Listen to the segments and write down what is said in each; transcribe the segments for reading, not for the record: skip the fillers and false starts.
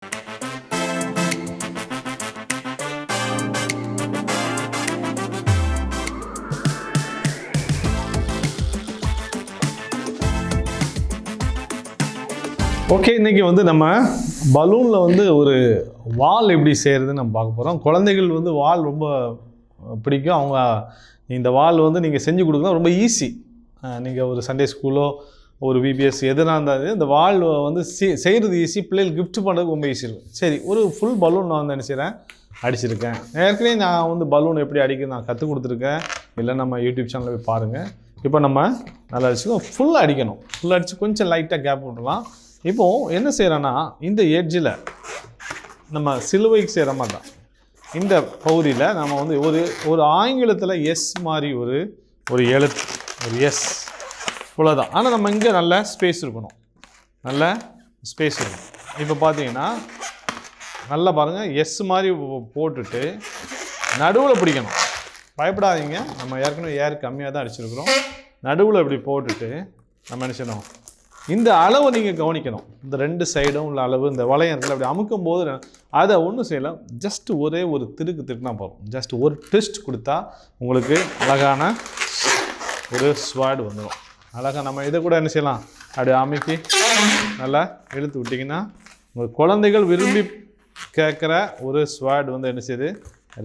Okay, இன்றைக்கி வந்து நம்ம பலூனில் வந்து ஒரு வால் எப்படி செய்கிறதுன்னு நம்ம பார்க்க போகிறோம். குழந்தைகள் வந்து வால் ரொம்ப பிடிக்கும். அவங்க இந்த வால் வந்து நீங்கள் செஞ்சு கொடுக்கலாம், ரொம்ப ஈஸி. நீங்கள் ஒரு சண்டே ஸ்கூலோ ஒரு விபிஎஸ் எதுனா இருந்தாலும் இந்த வால் வந்து செய்கிறது ஈஸி, பிள்ளைகள் கிஃப்ட் பண்ணுறதுக்கு ரொம்ப ஈஸி இருக்கும். சரி, ஒரு ஃபுல் பலூன் நான் வந்து என்ன செய்கிறேன், அடிச்சிருக்கேன். ஏற்கனவே நான் வந்து பலூன் எப்படி அடிக்க நான் கற்றுக் கொடுத்துருக்கேன், இல்லை நம்ம யூடியூப் சேனலில் போய் பாருங்கள். இப்போ நம்ம நல்லா அடிச்சுக்கோ, ஃபுல்லாக அடிக்கணும். ஃபுல்லாக அடித்து கொஞ்சம் லைட்டாக கேப் விடலாம். இப்போது என்ன செய்கிறேன்னா, இந்த எட்ஜில் நம்ம சிலுவைக்கு செய்கிற மாதிரி தான் இந்த பகுதியில் நம்ம வந்து ஒரு ஆங்கிலத்தில் எஸ் மாதிரி ஒரு எழுத்து, ஒரு எஸ் இவ்வளோதான். ஆனால் நம்ம இங்கே நல்ல ஸ்பேஸ் இருக்கணும், நல்ல ஸ்பேஸ் இருக்கணும். இப்போ பார்த்தீங்கன்னா நல்லா பாருங்கள், எஸ் மாதிரி போட்டுட்டு நடுவில் பிடிக்கணும். பயப்படாதீங்க, நம்ம ஏற்கனவே ஏர் கம்மியாக தான் அடிச்சிருக்கிறோம். நடுவில் இப்படி போட்டுட்டு நம்ம என்ன செய்யணும், இந்த அளவை நீங்கள் கவனிக்கணும். இந்த ரெண்டு சைடும் உள்ள அளவு, இந்த வளையத்தில் அப்படி அமுக்கும் போது அதை ஒன்றும் செய்யலாம். ஜஸ்ட் ஒரே ஒரு திருக்குனா போதும். ஜஸ்ட் ஒரு ட்விஸ்ட் கொடுத்தா உங்களுக்கு அழகான ஒரு ஸ்வாட் வந்துடும். அழகாக நம்ம இதை கூட என்ன செய்யலாம், அப்படி அமுக்கி நல்லா இழுத்து விட்டிங்கன்னா உங்கள் குழந்தைகள் விரும்பி கேட்குற ஒரு ஸ்வாட் வந்து என்ன செய்யுது,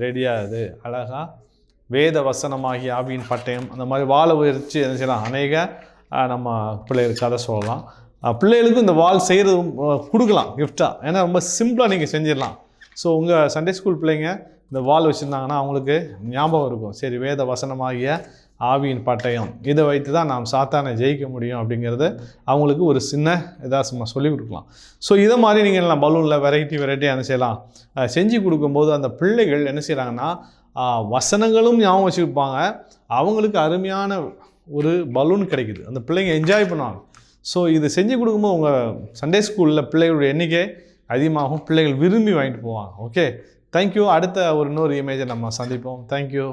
ரெடியாகுது. அழகாக வேத வசனமாகி ஆவியின் பட்டயம் அந்த மாதிரி வாழை உயர்ச்சி என்ன செய்யலாம், அநேக நம்ம பிள்ளைகளுக்கு கதை சொல்லலாம். பிள்ளைகளுக்கும் இந்த வால் செய்கிறது கொடுக்கலாம் கிஃப்டாக. ஏன்னா ரொம்ப சிம்பிளாக நீங்கள் செஞ்சிடலாம். ஸோ உங்கள் சண்டே ஸ்கூல் பிள்ளைங்க இந்த வால் வச்சுருந்தாங்கன்னா அவங்களுக்கு ஞாபகம் இருக்கும், சரி வேத வசனமாகிய ஆவியின் பட்டயம் இதை வைத்து தான் நாம் சாத்தானை ஜெயிக்க முடியும் அப்படிங்கிறது அவங்களுக்கு ஒரு சின்ன இதாக சும்மா சொல்லிக் கொடுக்கலாம். ஸோ இதை மாதிரி நீங்கள் எல்லாம் பலூனில் வெரைட்டியாக என்ன செய்யலாம், செஞ்சு கொடுக்கும்போது அந்த பிள்ளைகள் என்ன செய்கிறாங்கன்னா வசனங்களும் ஞாபகம் வச்சுருப்பாங்க. அவங்களுக்கு அருமையான ஒரு பலூன் கிடைக்குது, அந்த பிள்ளைங்க என்ஜாய் பண்ணுவாங்க. ஸோ இது செஞ்சு கொடுக்கும்போது உங்கள் சண்டே ஸ்கூலில் பிள்ளைகளுடைய எண்ணிக்கை அதிகமாகும், பிள்ளைகள் விரும்பி வாங்கிட்டு போவாங்க. Okay, thank you. அடுத்த இன்னொரு இமேஜை நம்ம சந்திப்போம். தேங்க்யூ.